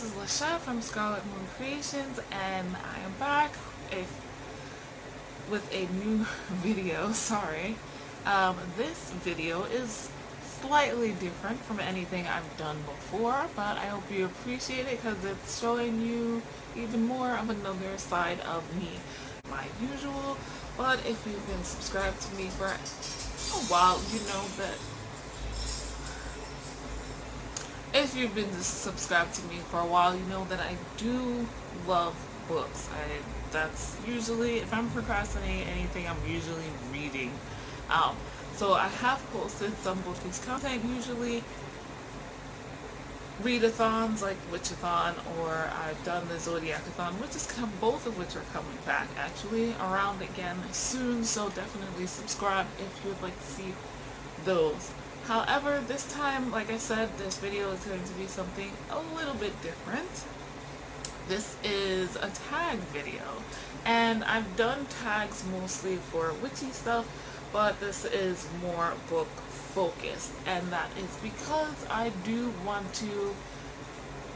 is Lachette from Scarlet Moon Creations, and I am back with a new video. Sorry. This video is slightly different from anything I've done before, but I hope you appreciate it because it's showing you even more of another side of me, my usual. But if you've been subscribed to me for a while, you know that if you've been subscribed to me for a while, you know that I do love books. That's usually, if I'm procrastinating anything, I'm usually reading. So I have posted some bookish content, usually readathons like Witchathon, or I've done the Zodiacathon, both of which are coming back actually around again soon, so definitely subscribe if you'd like to see those. However, this time, like I said, this video is going to be something a little bit different. This is a tag video, and I've done tags mostly for witchy stuff, but this is more book focused, and that is because I do want to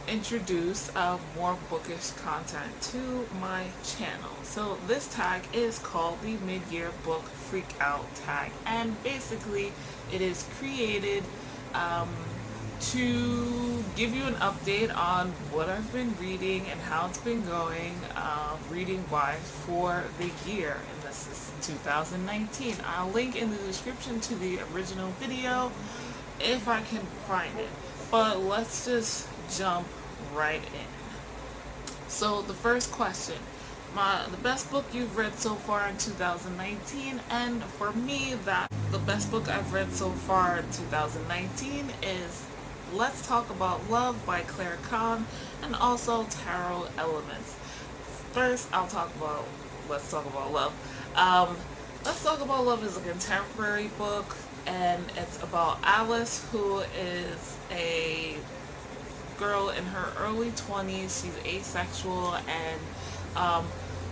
introduce more bookish content to my channel. So this tag is called the Mid-Year Book Freak Out tag, and basically it is created to give you an update on what I've been reading and how it's been going reading wise for the year, and this is 2019. I'll link in the description to the original video if I can find it, but let's just jump right in. So the first question, the best book you've read so far in 2019, and for me, the best book I've read so far in 2019 is Let's Talk About Love by Claire Kahn, and also Tao Elements. First, Let's Talk About Love. Let's Talk About Love is a contemporary book, and it's about Alice, who is a girl in her early 20s. She's asexual, and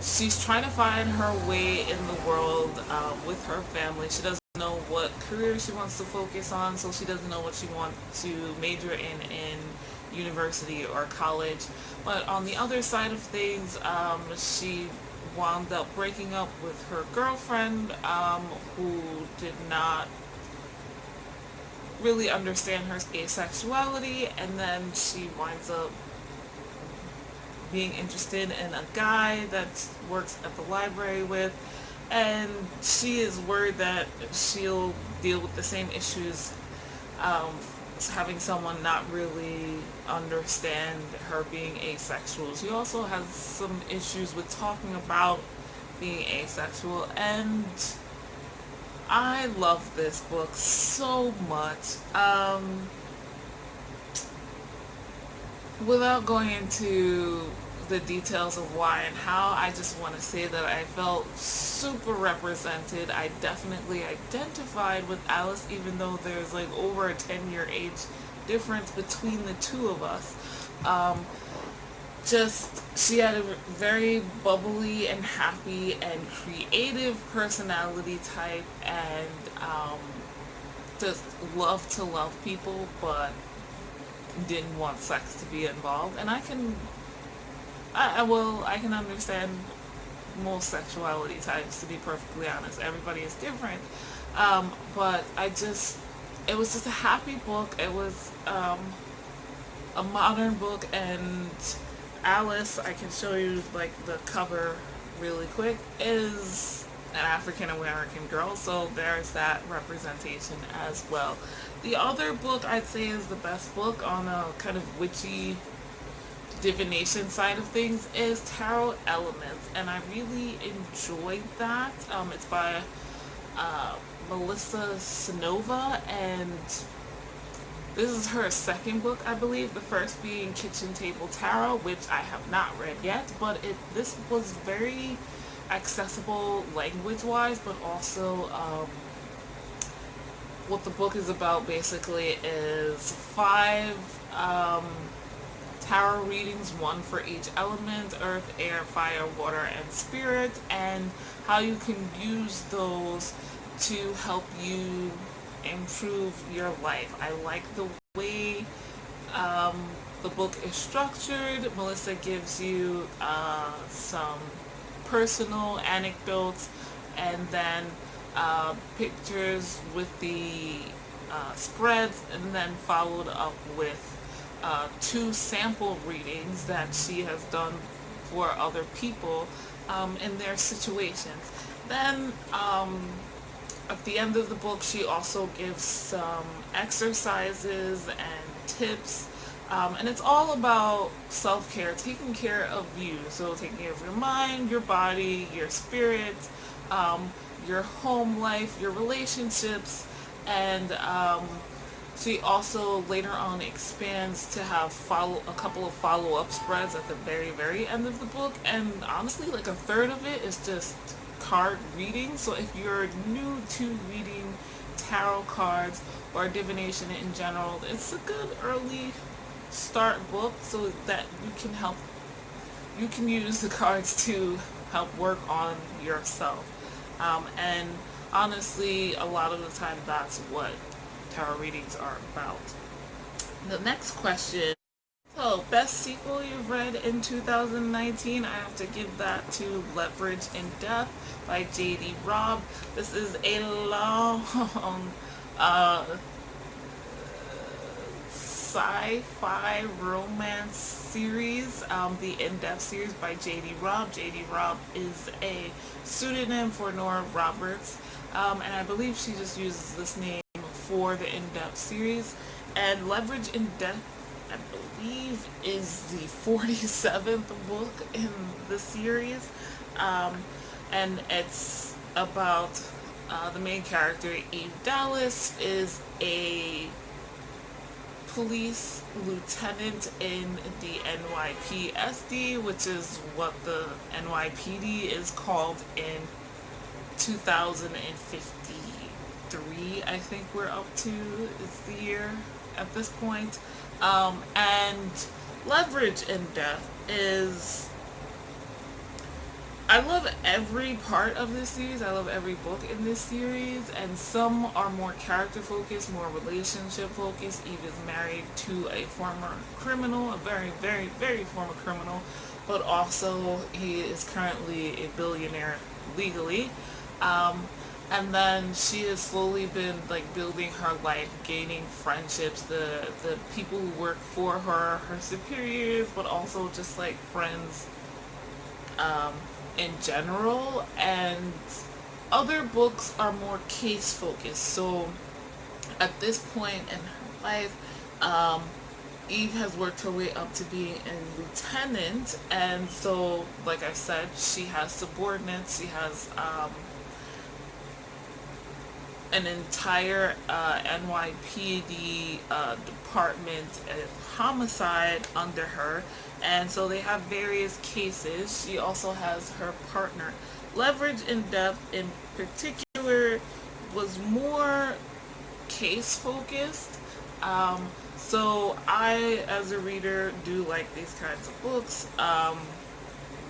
she's trying to find her way in the world with her family. She doesn't know what career she wants to focus on, so she doesn't know what she wants to major in university or college. But on the other side of things, she wound up breaking up with her girlfriend, who did not really understand her asexuality, and then she winds up being interested in a guy that works at the library with, and she is worried that she'll deal with the same issues, having someone not really understand her being asexual. She also has some issues with talking about being asexual, and I love this book so much. Without going into the details of why and how, I just want to say that I felt super represented. I definitely identified with Alice, even though there's like over a 10-year age difference between the two of us. She had a very bubbly and happy and creative personality type, and just loved to love people, but didn't want sex to be involved. And I can understand most sexuality types, to be perfectly honest. Everybody is different, but it was just a happy book. It was a modern book, and Alice, I can show you like the cover really quick, is an African American girl, so there's that representation as well. The other book I'd say is the best book on a kind of witchy divination side of things is Tao Elements, and I really enjoyed that. It's by Melissa Sinova, and this is her second book, I believe, the first being Kitchen Table Tarot, which I have not read yet, but this was very accessible language-wise, but also what the book is about basically is 5 tarot readings, one for each element: earth, air, fire, water, and spirit, and how you can use those to help you improve your life. I like the way the book is structured. Melissa gives you some personal anecdotes, and then pictures with the spreads, and then followed up with two sample readings that she has done for other people in their situations. Then at the end of the book, she also gives some exercises and tips. And it's all about self-care, taking care of you. So taking care of your mind, your body, your spirit, your home life, your relationships. And she also later on expands to have a couple of follow-up spreads at the very, very end of the book. And honestly, like a third of it is just card reading. So if you're new to reading tarot cards or divination in general, it's a good early start book so that you can use the cards to help work on yourself. And honestly, a lot of the time that's what tarot readings are about. The next question. So, best sequel you've read in 2019? I have to give that to Leverage in Death by J.D. Robb. This is a long sci-fi romance series, the In-Depth series by J.D. Robb. J.D. Robb is a pseudonym for Nora Roberts, and I believe she just uses this name for the In-Depth series. And Leverage in Death, I believe, is the 47th book in the series, and it's about the main character, Eve Dallas, is a police lieutenant in the NYPSD, which is what the NYPD is called in 2053, I think we're up to, is the year at this point. And Leverage in Death is, I love every part of this series. I love every book in this series, and some are more character focused, more relationship focused. Eve is married to a former criminal, a very, very, very former criminal, but also he is currently a billionaire legally. And then she has slowly been like building her life, gaining friendships, the people who work for her, her superiors, but also just like friends in general. And other books are more case focused. So at this point in her life, Eve has worked her way up to being a lieutenant, and so like I said, she has subordinates. She has an entire NYPD department of homicide under her, and so they have various cases. She also has her partner. Leverage in Depth in particular was more case focused. So I, as a reader, do like these kinds of books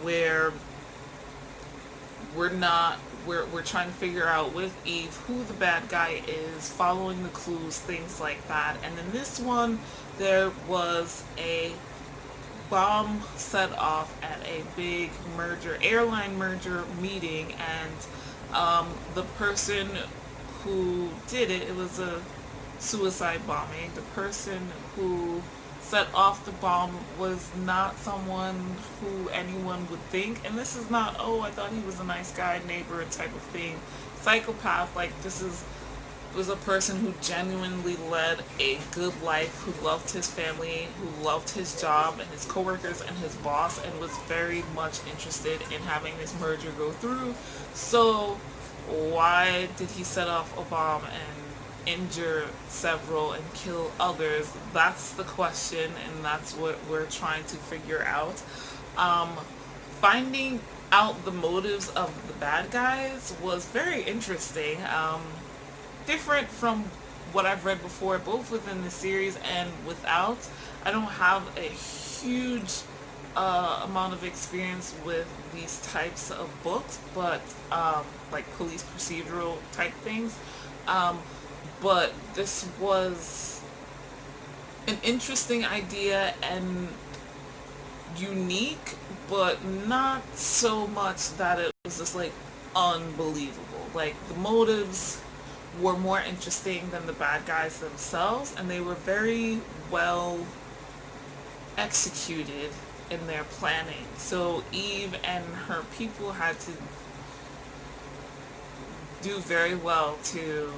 where we're trying to figure out with Eve who the bad guy is, following the clues, things like that. And in this one, there was a bomb set off at a big airline merger meeting, and the person who did it was a suicide bombing. The person who set off the bomb was not someone who anyone would think, and this is not, oh, I thought he was a nice guy, neighbor type of thing, psychopath. Like, was a person who genuinely led a good life, who loved his family, who loved his job and his coworkers and his boss, and was very much interested in having this merger go through. So why did he set off a bomb and injure several and kill others? That's the question, and that's what we're trying to figure out. Finding out the motives of the bad guys was very interesting. Different from what I've read before, both within the series and without. I don't have a huge amount of experience with these types of books, but like police procedural type things. But this was an interesting idea and unique, but not so much that it was just like unbelievable. Like the motives were more interesting than the bad guys themselves, and they were very well executed in their planning. So Eve and her people had to do very well to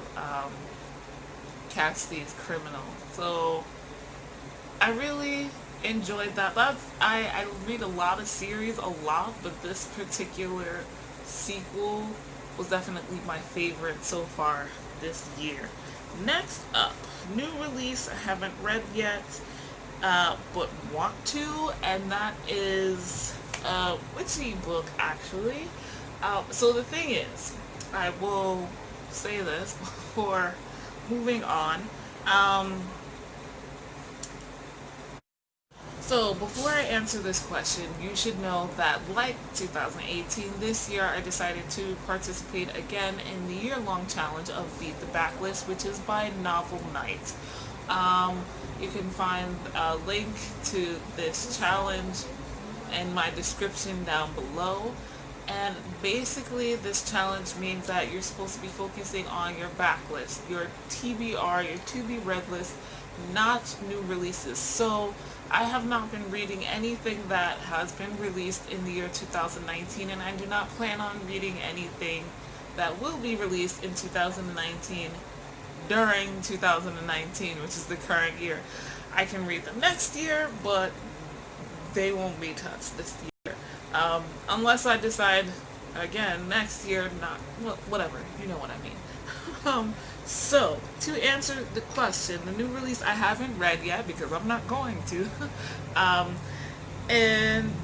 catch these criminals. So I really enjoyed that. I read a lot of series, a lot, but this particular sequel was definitely my favorite so far this year. Next up, new release I haven't read yet, but want to, and that is a witchy book actually. So the thing is, I will say this before moving on. Um, So before I answer this question, you should know that like 2018, this year I decided to participate again in the year-long challenge of Beat the Backless, which is by Novel Night. You can find a link to this challenge in my description down below. And basically this challenge means that you're supposed to be focusing on your backlist, your TBR, your to be read list, not new releases. So I have not been reading anything that has been released in the year 2019, and I do not plan on reading anything that will be released in 2019 during 2019, which is the current year. I can read them next year, but they won't be touched this year. Unless I decide again next year, not, well, whatever, you know what I mean. So to answer the question, the new release I haven't read yet because I'm not going to. um,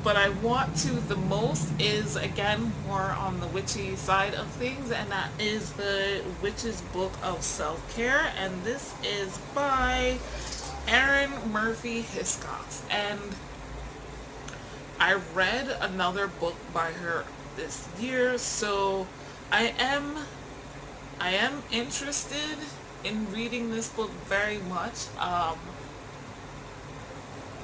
but I want to the most is again more on the witchy side of things, and that is the Witch's Book of Self-Care, and this is by Erin Murphy Hiscox. And I read another book by her this year, so I am interested in reading this book very much.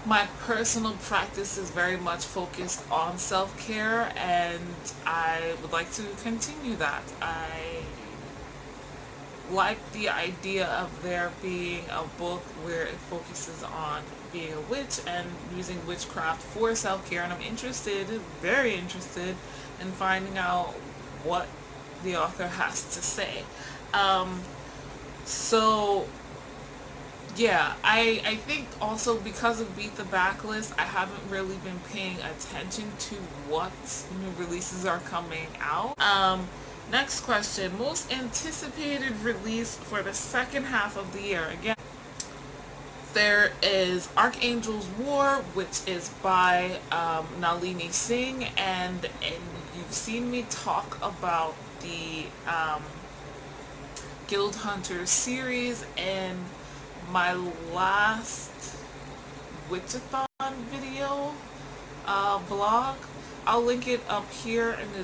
My personal practice is very much focused on self-care, and I would like to continue that. I like the idea of there being a book where it focuses on being a witch and using witchcraft for self-care, and I'm interested, very interested, in finding out what the author has to say. So yeah, I think also because of Beat the Backlist, I haven't really been paying attention to what new releases are coming out. Next question, most anticipated release for the second half of the year. Again, there is Archangel's War, which is by Nalini Singh, and you've seen me talk about the Guild Hunter series in my last Witchathon video vlog. I'll link it up here in the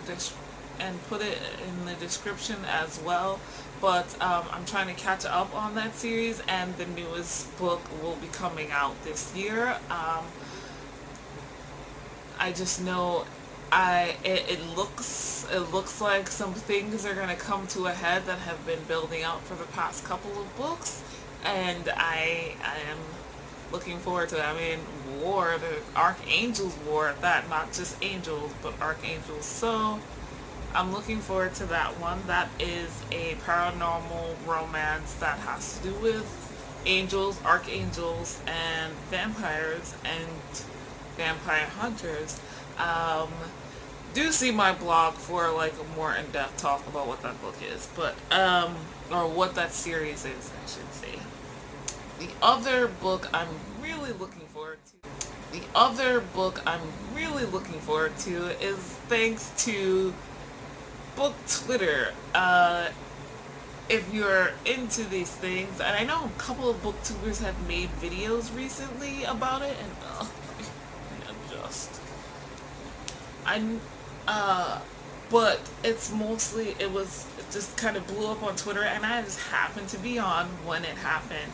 and put it in the description as well. But I'm trying to catch up on that series, and the newest book will be coming out this year. I just know it looks like some things are going to come to a head that have been building out for the past couple of books, and I am looking forward to it. I mean, War, the Archangel's War at that, not just angels, but archangels. So I'm looking forward to that one. That is a paranormal romance that has to do with angels, archangels, and vampires and vampire hunters. Do see my blog for like a more in-depth talk about what that book is, but or what that series is, I should say. The other book I'm really looking forward to is thanks to book Twitter. If you're into these things, and I know a couple of booktubers have made videos recently about it, and but it's mostly, it just kind of blew up on Twitter, and I just happened to be on when it happened.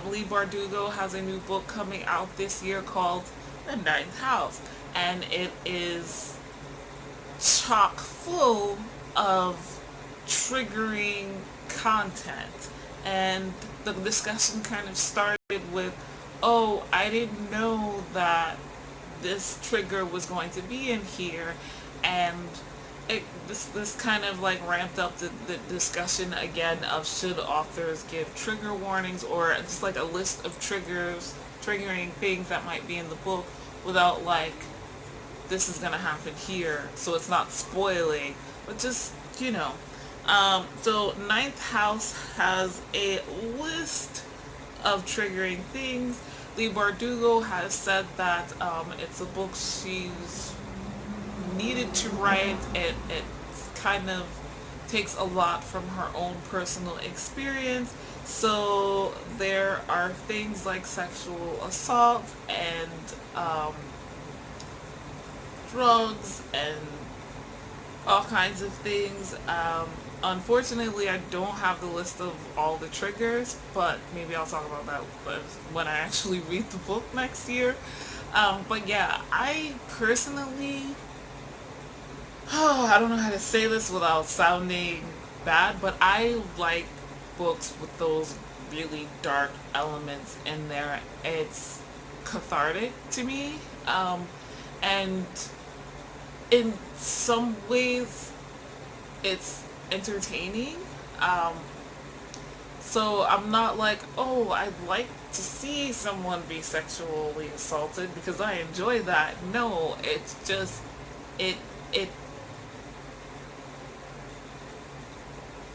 Lee Bardugo has a new book coming out this year called The Ninth House, and it is chock full of triggering content. And the discussion kind of started with, oh, I didn't know that this trigger was going to be in here. And this kind of like ramped up the discussion again of should authors give trigger warnings or just like a list of triggering things that might be in the book without like, this is gonna happen here, so it's not spoiling, but just, you know. So Ninth House has a list of triggering things. Lee Bardugo has said that it's a book she's needed to write. It kind of takes a lot from her own personal experience. So there are things like sexual assault and drugs and all kinds of things. Unfortunately, I don't have the list of all the triggers, but maybe I'll talk about that when I actually read the book next year. But yeah, I personally, I don't know how to say this without sounding bad, but I like books with those really dark elements in there. It's cathartic to me. And in some ways it's entertaining. Um, so I'm not like, oh, I'd like to see someone be sexually assaulted because I enjoy that. No, it's just it it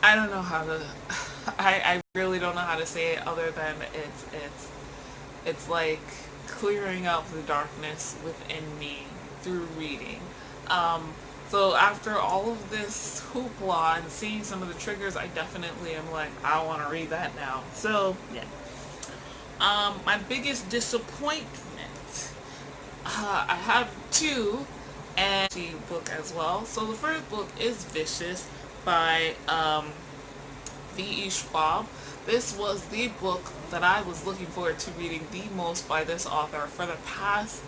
I don't know how to I really don't know how to say it other than it's like clearing up the darkness within me through reading. Um, so after all of this hoopla and seeing some of the triggers, I definitely am like, I want to read that now. So yeah. My biggest disappointment, I have two, and a book as well. So the first book is Vicious by V.E. Schwab. This was the book that I was looking forward to reading the most by this author for the past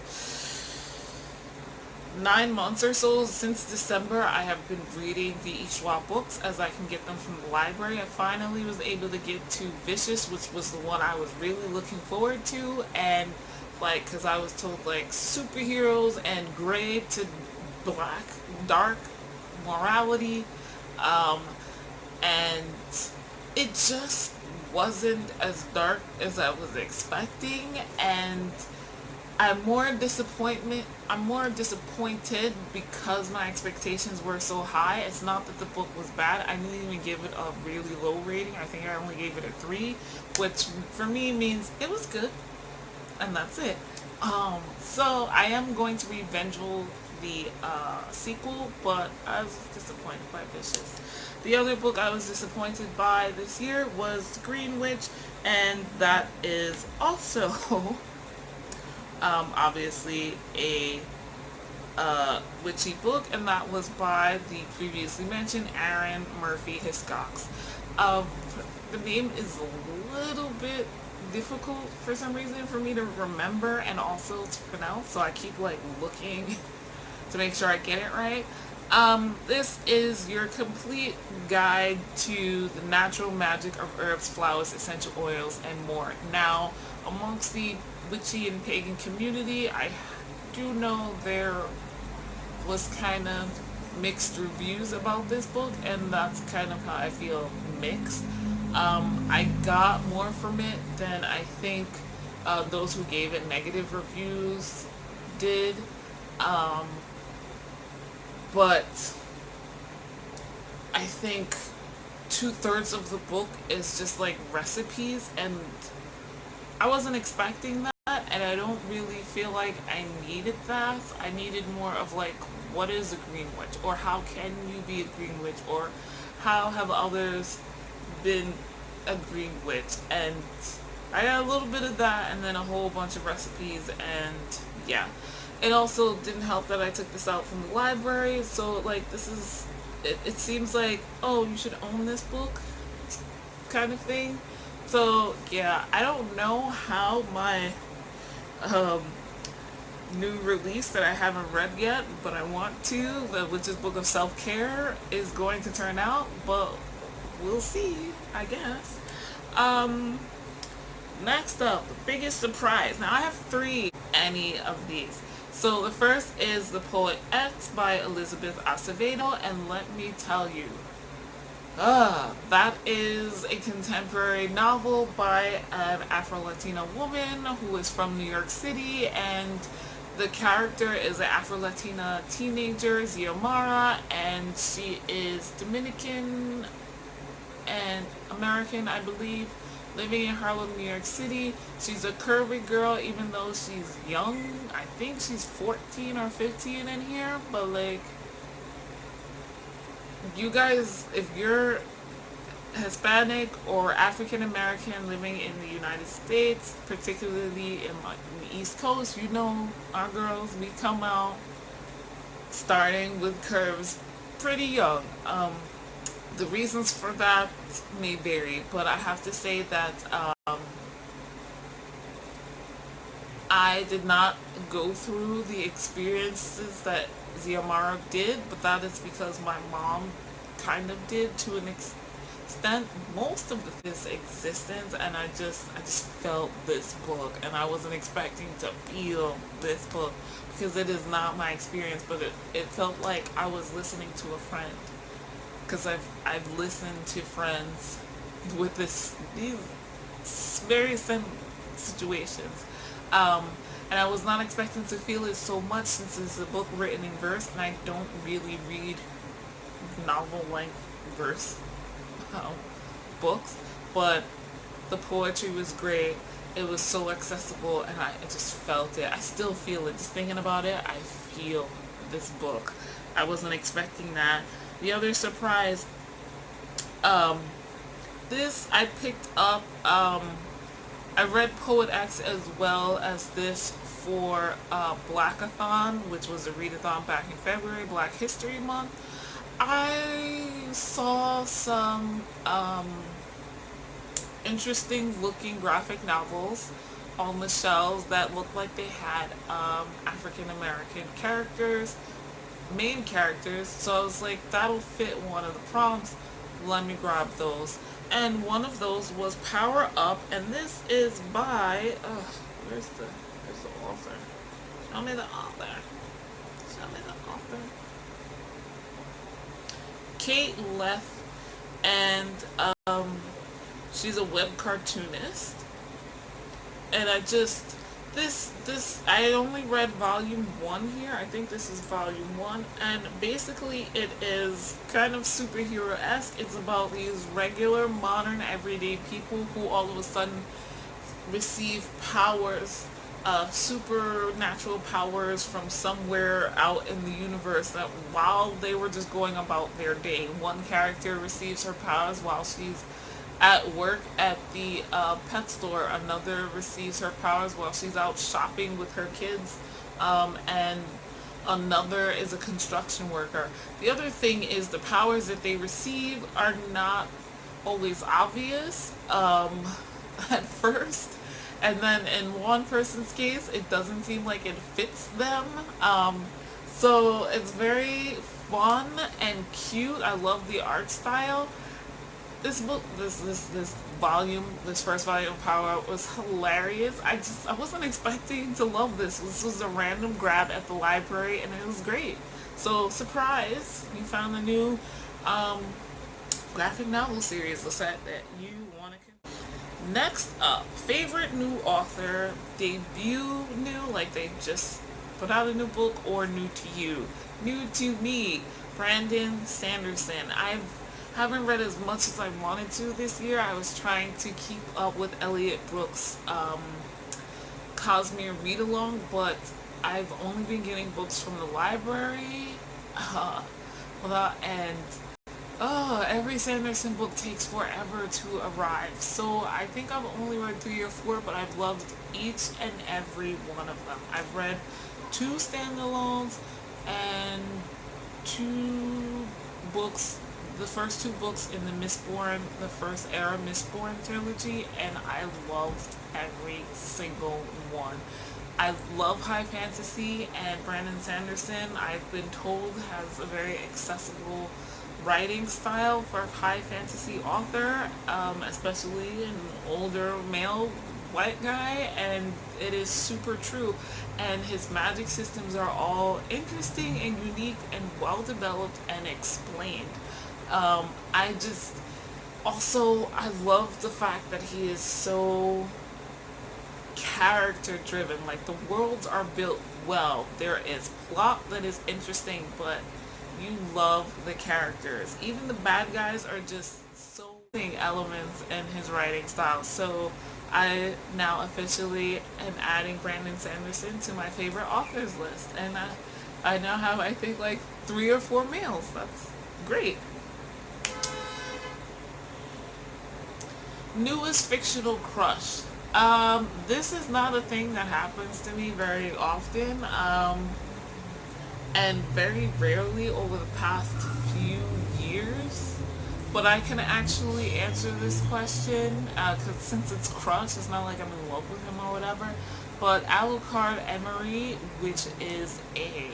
9 months or so. Since December, I have been reading V.E. Schwab books as I can get them from the library. I finally was able to get to Vicious, which was the one I was really looking forward to, and like, because I was told like superheroes and gray to black, dark morality, um, and it just wasn't as dark as I was expecting, and I'm more disappointed because my expectations were so high. It's not that the book was bad. I didn't even give it a really low rating. I think I only gave it a 3, which for me means it was good, and that's it. So I am going to read Vengeful, the sequel, but I was disappointed by Vicious. The other book I was disappointed by this year was Greenwich, and that is also obviously a witchy book, and that was by the previously mentioned Aaron Murphy Hiscox. Um, the name is a little bit difficult for some reason for me to remember and also to pronounce, so I keep like looking to make sure I get it right. This is your complete guide to the natural magic of herbs, flowers, essential oils, and more. Now, amongst the witchy and pagan community, I do know there was kind of mixed reviews about this book, and that's kind of how I feel mixed. I got more from it than I think those who gave it negative reviews did. Um, but I think 2/3 of the book is just like recipes, and I wasn't expecting that, and I don't really feel like I needed that. I needed more of like, what is a green witch, or how can you be a green witch, or how have others been a green witch, and I got a little bit of that, and then a whole bunch of recipes, and yeah. It also didn't help that I took this out from the library, so like this is it seems like, oh, you should own this book kind of thing. So yeah, I don't know how my um, new release that I haven't read yet, but I want to, which is Book of Self Care, is going to turn out, but we'll see, I guess. Um, Next up, the biggest surprise. Now I have three any of these. So the first is The Poet X by Elizabeth Acevedo, and let me tell you, that is a contemporary novel by an Afro-Latina woman who is from New York City, and the character is an Afro-Latina teenager, Xiomara, and she is Dominican and American, I believe, living in Harlem, New York City. She's a curvy girl, even though she's young. I think she's 14 or 15 in here, but like, you guys, if you're Hispanic or African American living in the United States, particularly in like the East Coast, you know our girls, we come out starting with curves pretty young. The reasons for that may vary, but I have to say that I did not go through the experiences that Xiomara did, but that is because my mom kind of did to an extent most of this existence, and I just felt this book, and I wasn't expecting to feel this book because it is not my experience, but it felt like I was listening to a friend, because I've listened to friends with these very similar situations. Um, and I was not expecting to feel it so much since it's a book written in verse, and I don't really read novel length verse um, books. But the poetry was great. It was so accessible, and I just felt it. I still feel it. Just thinking about it, I feel this book. I wasn't expecting that. The other surprise, um, this I picked up. I read Poet X as well as this for Blackathon, which was a readathon back in February, Black History Month. I saw some interesting looking graphic novels on the shelves that looked like they had African American characters, main characters. So I was like, that'll fit one of the prompts. Let me grab those. And one of those was Power Up, and this is by where's the author? Show me the author. Show me the author. Kate Leth, and she's a web cartoonist. And I just this I only read volume 1 here. I think this is volume 1, and basically it is kind of superhero-esque. It's about these regular modern everyday people who all of a sudden receive powers, supernatural powers from somewhere out in the universe, that while they were just going about their day, one character receives her powers while she's at work at the pet store. Another receives her powers while she's out shopping with her kids, and another is a construction worker. The other thing is the powers that they receive are not always obvious at first, and then in one person's case it doesn't seem like it fits them. So it's very fun and cute. I love the art style. This book, this volume, this first volume of Power Up was hilarious. I wasn't expecting to love this. This was a random grab at the library, and it was great. So surprise, you found a new graphic novel series, the set that you want to. Next up, favorite new author, debut new, like they just put out a new book, or new to you. New to me, Brandon Sanderson. I haven't read as much as I wanted to this year. I was trying to keep up with Elliot Brooks' Cosmere read along, but I've only been getting books from the library. And every Sanderson book takes forever to arrive. So I think I've only read 3 or 4, but I've loved each and every one of them. I've read two standalones and two books, the first two books in the Mistborn, the first era Mistborn trilogy, and I loved every single one. I love high fantasy, and Brandon Sanderson, I've been told, has a very accessible writing style for a high fantasy author, especially an older male white guy, and it is super true. And his magic systems are all interesting and unique and well developed and explained. I just also I love the fact that he is so character driven. Like the worlds are built well. There is plot that is interesting, but you love the characters. Even the bad guys are just so elements in his writing style. So I now officially am adding Brandon Sanderson to my favorite authors list, and I now have I think like 3 or 4 males. That's great. Newest fictional crush. This is not a thing that happens to me very often, and very rarely over the past few years. But I can actually answer this question, because since it's crush, it's not like I'm in love with him or whatever. But Alucard Emery, which is a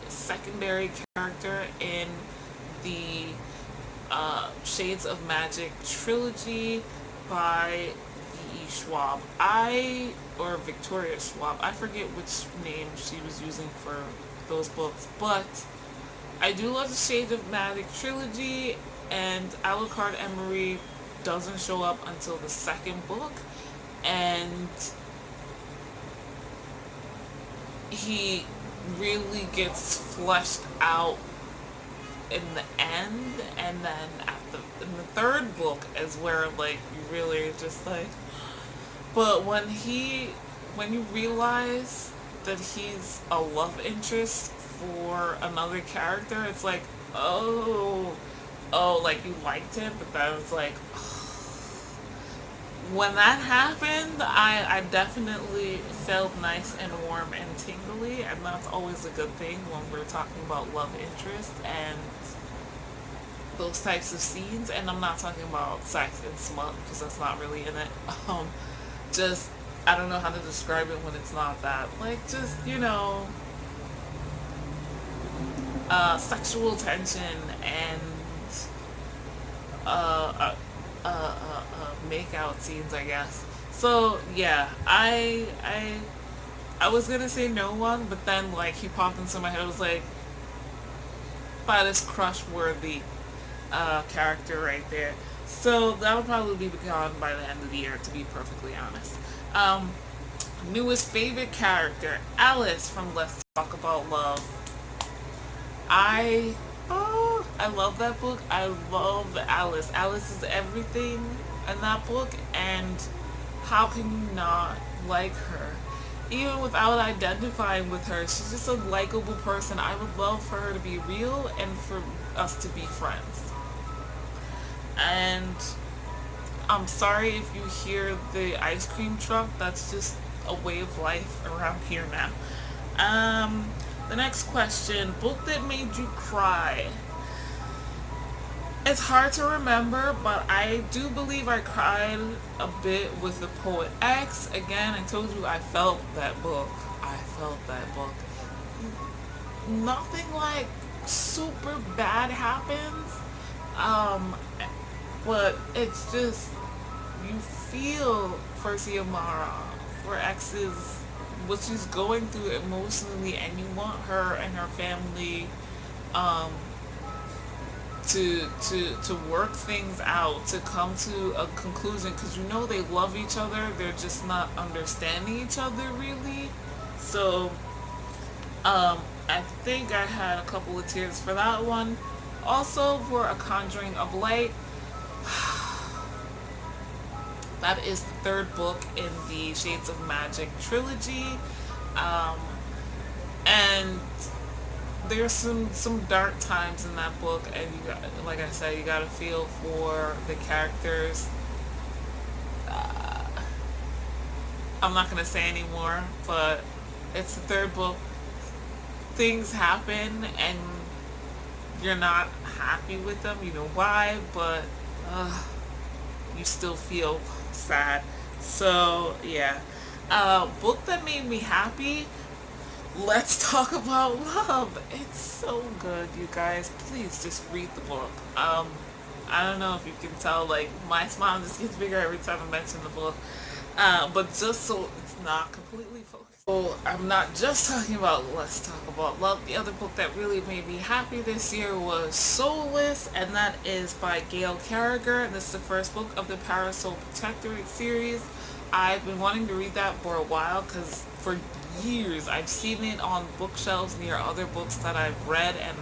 secondary character in the Shades of Magic trilogy by V.E. Schwab. Or Victoria Schwab, I forget which name she was using for those books, but I do love the Shades of Magic trilogy, and Alucard Emery doesn't show up until the second book, and he really gets fleshed out in the end, and then in the third book is where like you really just like, but when you realize that he's a love interest for another character, it's like, oh, like you liked him, but then it's like, when that happened, I definitely felt nice and warm and tingly, and that's always a good thing when we're talking about love interest and those types of scenes. And I'm not talking about sex and smut because that's not really in it. Just I don't know how to describe it when it's not that. Like just sexual tension and make out scenes, I guess. So yeah, I was gonna say no one, but then like he popped into my head. I was like, by this crush worthy character right there. So that will probably be gone by the end of the year, to be perfectly honest. Newest favorite character, Alice from Let's Talk About Love. I love that book. I love Alice. Alice is everything in that book, and how can you not like her? Even without identifying with her, she's just a likable person. I would love for her to be real and for us to be friends. And I'm sorry if you hear the ice cream truck. That's just a way of life around here now. The next question, book that made you cry. It's hard to remember, but I do believe I cried a bit with The Poet X. Again, I told you I felt that book. I felt that book. Nothing like super bad happens, but it's just you feel for Xiomara, for X's, what she's going through emotionally, and you want her and her family to work things out, to come to a conclusion, because they love each other, they're just not understanding each other really. So I think I had a couple of tears for that one. Also for A Conjuring of Light, that is the third book in the Shades of Magic trilogy, and there's some dark times in that book, and like I said, you gotta feel for the characters. I'm not gonna say anymore, but it's the third book, things happen and you're not happy with them, you know why, but you still feel sad. So yeah. Book that made me happy. Let's talk about love. It's so good, you guys. Please just read the book. I don't know if you can tell, like my smile just gets bigger every time I mention the book. But just so it's not completely focused. So I'm not just talking about Let's Talk About Love. The other book that really made me happy this year was Soulless, and that is by Gail Carriger. This is the first book of the Parasol Protectorate series. I've been wanting to read that for a while because for years I've seen it on bookshelves near other books that I've read, and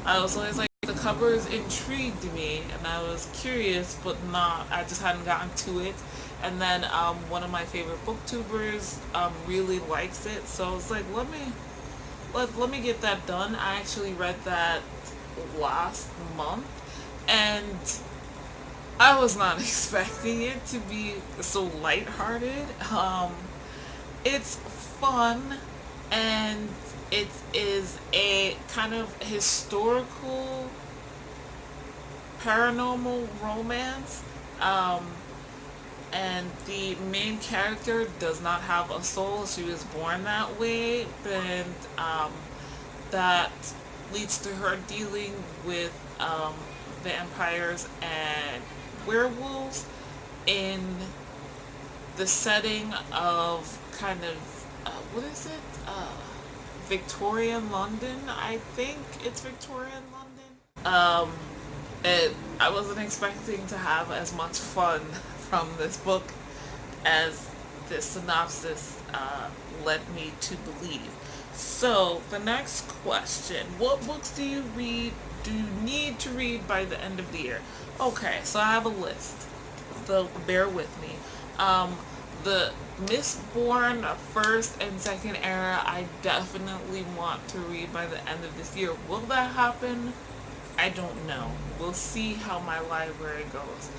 I was always like, the covers intrigued me and I was curious, but not, I just hadn't gotten to it. And then one of my favorite booktubers really likes it, so I was like, let me get that done. I actually read that last month, and I was not expecting it to be so lighthearted. It's fun, and it is a kind of historical paranormal romance. And the main character does not have a soul. She was born that way, and that leads to her dealing with vampires and werewolves in the setting of kind of what is it? Victorian London. I think it's Victorian London. I wasn't expecting to have as much fun from this book as the synopsis led me to believe. So the next question: what books do you need to read by the end of the year? Okay, so I have a list. So bear with me. The Mistborn first and second era, I definitely want to read by the end of this year. Will that happen? I don't know. We'll see how my library goes.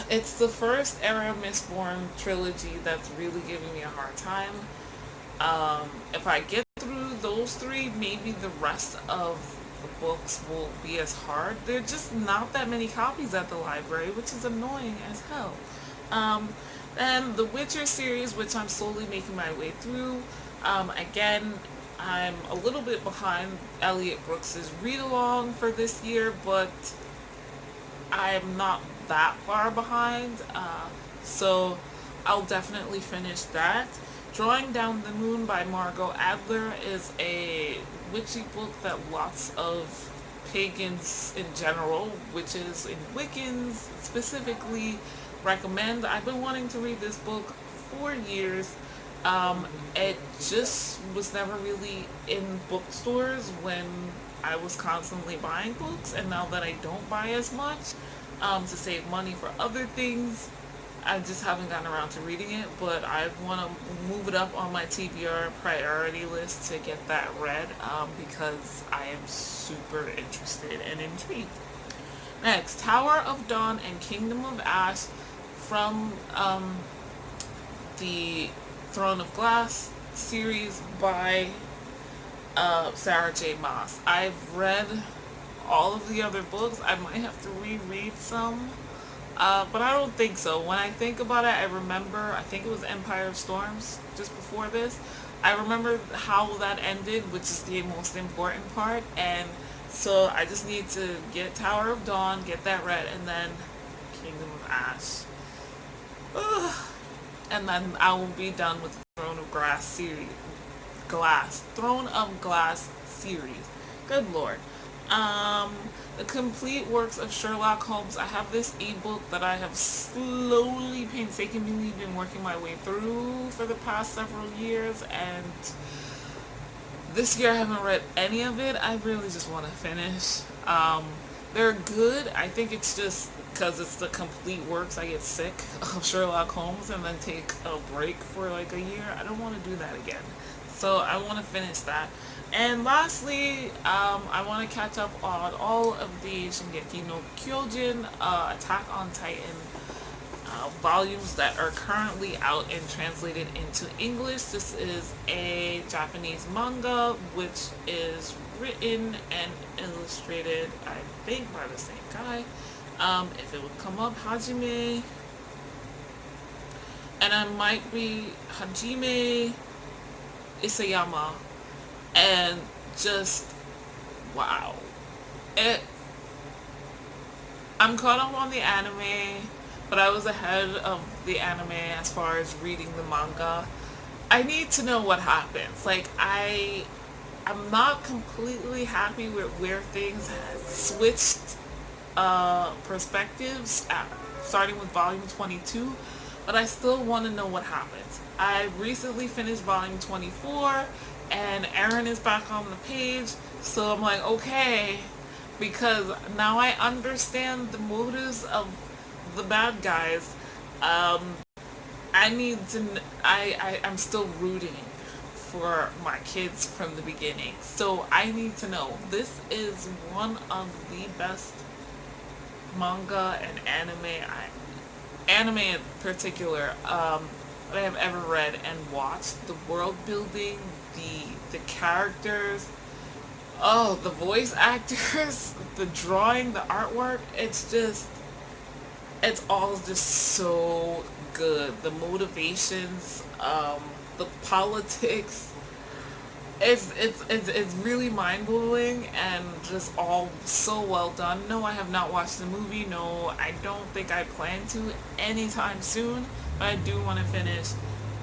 It's the first era Mistborn trilogy that's really giving me a hard time. If I get through those three, maybe the rest of the books will be as hard. There are just not that many copies at the library, which is annoying as hell. And the Witcher series, which I'm slowly making my way through. Again, I'm a little bit behind Elliot Brooks's read-along for this year, but I'm not that far behind, so I'll definitely finish that. Drawing Down the Moon by Margot Adler is a witchy book that lots of pagans in general, witches and Wiccans specifically, recommend. I've been wanting to read this book for years. It just was never really in bookstores when I was constantly buying books, and now that I don't buy as much to save money for other things, I just haven't gotten around to reading it, but I want to move it up on my TBR priority list to get that read because I am super interested and intrigued. Next, Tower of Dawn and Kingdom of Ash from the Throne of Glass series by Sarah J. Maas. I've read all of the other books. I might have to reread some, but I don't think so. When I think about it, I remember, I think it was Empire of Storms just before this. I remember how that ended, which is the most important part, and so I just need to get Tower of Dawn, get that read, and then Kingdom of Ash. Ugh. And then I will be done with the Throne of Glass series. Throne of Glass series. Good lord. The complete works of Sherlock Holmes. I have this ebook that I have slowly, painstakingly been working my way through for the past several years, and this year I haven't read any of it. I really just want to finish. They're good. I think it's just because it's the complete works, I get sick of Sherlock Holmes and then take a break for like a year. I don't want to do that again. So I want to finish that. And lastly, I want to catch up on all of the Shingeki no Kyojin, Attack on Titan volumes that are currently out and translated into English. This is a Japanese manga which is written and illustrated, I think, by the same guy. If it would come up, Hajime, and I might be Hajime Isayama, and just wow. It I'm caught up on the anime, but I was ahead of the anime as far as reading the manga. I need to know what happens. Like I'm not completely happy with where things had switched perspectives starting with volume 22, but I still want to know what happens. I recently finished volume 24 and Aaron is back on the page, so I'm like, okay, because now I understand the motives of the bad guys. I need to. I'm still rooting for my kids from the beginning, so I need to know. This is one of the best manga and anime in particular, that I have ever read and watched. The world building, the characters, oh, the voice actors, the drawing, the artwork. It's all just so good. The motivations, the politics. It's really mind blowing and just all so well done. No, I have not watched the movie. No, I don't think I plan to anytime soon. But I do want to finish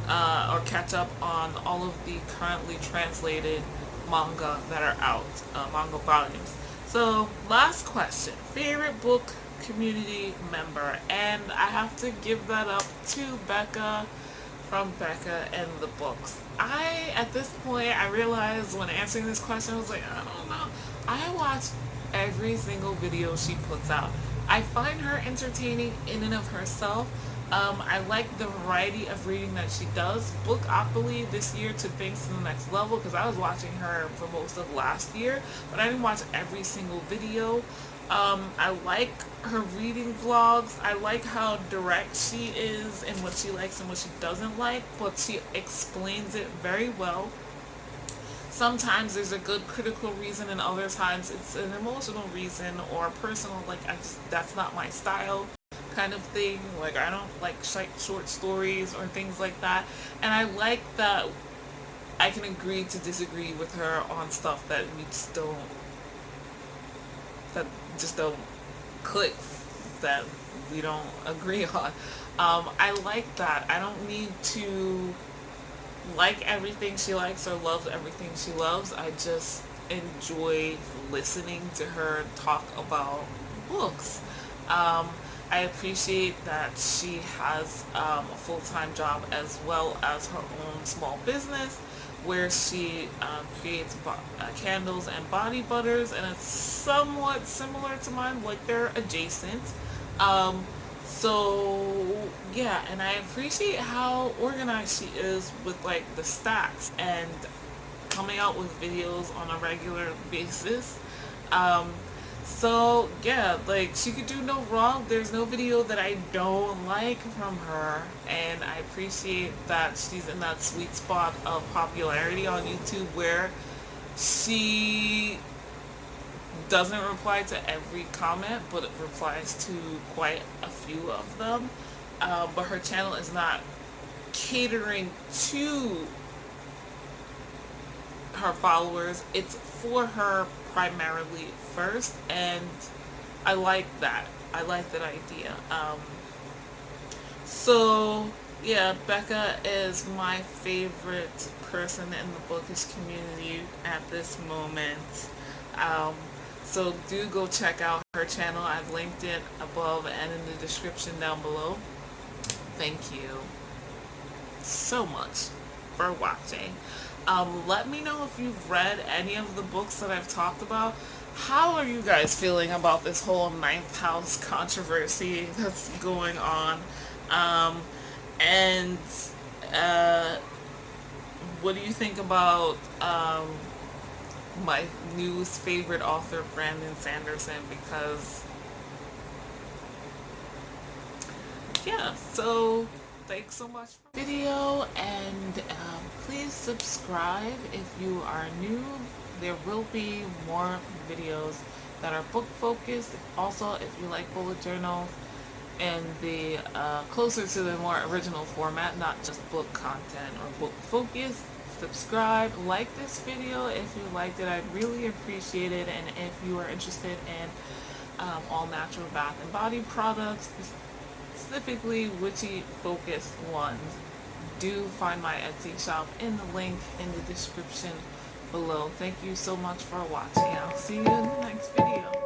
or catch up on all of the currently translated manga that are out, manga volumes. So, last question: favorite book community member, and I have to give that up to Becca from Becca and the Books. At this point, I realized when answering this question, I was like, I don't know. I watch every single video she puts out. I find her entertaining in and of herself. I like the variety of reading that she does. Bookopoly this year took things to the next level because I was watching her for most of last year, but I didn't watch every single video. I like her reading vlogs. I like how direct she is in what she likes and what she doesn't like, but she explains it very well. Sometimes there's a good critical reason, and other times it's an emotional reason or personal, like that's not my style kind of thing. Like I don't like short stories or things like that. And I like that I can agree to disagree with her on stuff that just don't click, that we don't agree on. I like that. I don't need to like everything she likes or love everything she loves. I just enjoy listening to her talk about books. I appreciate that she has a full-time job as well as her own small business where she creates candles and body butters, and it's somewhat similar to mine, like they're adjacent. So yeah, and I appreciate how organized she is with like the stats and coming out with videos on a regular basis. So yeah, like she could do no wrong. There's no video that I don't like from her, and I appreciate that she's in that sweet spot of popularity on YouTube where she doesn't reply to every comment, but it replies to quite a few of them. But her channel is not catering to her followers. It's for her primarily first, and I like that. I like that idea. So yeah, Becca is my favorite person in the bookish community at this moment. So do go check out her channel. I've linked it above and in the description down below. Thank you so much for watching. Let me know if you've read any of the books that I've talked about. How are you guys feeling about this whole ninth house controversy that's going on? And what do you think about my newest favorite author, Brandon Sanderson? Because yeah, so thanks so much for the video, and please subscribe if you are new. There will be more videos that are book focused. Also, if you like bullet journals and the closer to the more original format, not just book content or book focused, subscribe, like this video if you liked it. I'd really appreciate it. And if you are interested in all natural bath and body products, specifically witchy focused ones, do find my Etsy shop in the link in the description below. Thank you so much for watching. I'll see you in the next video.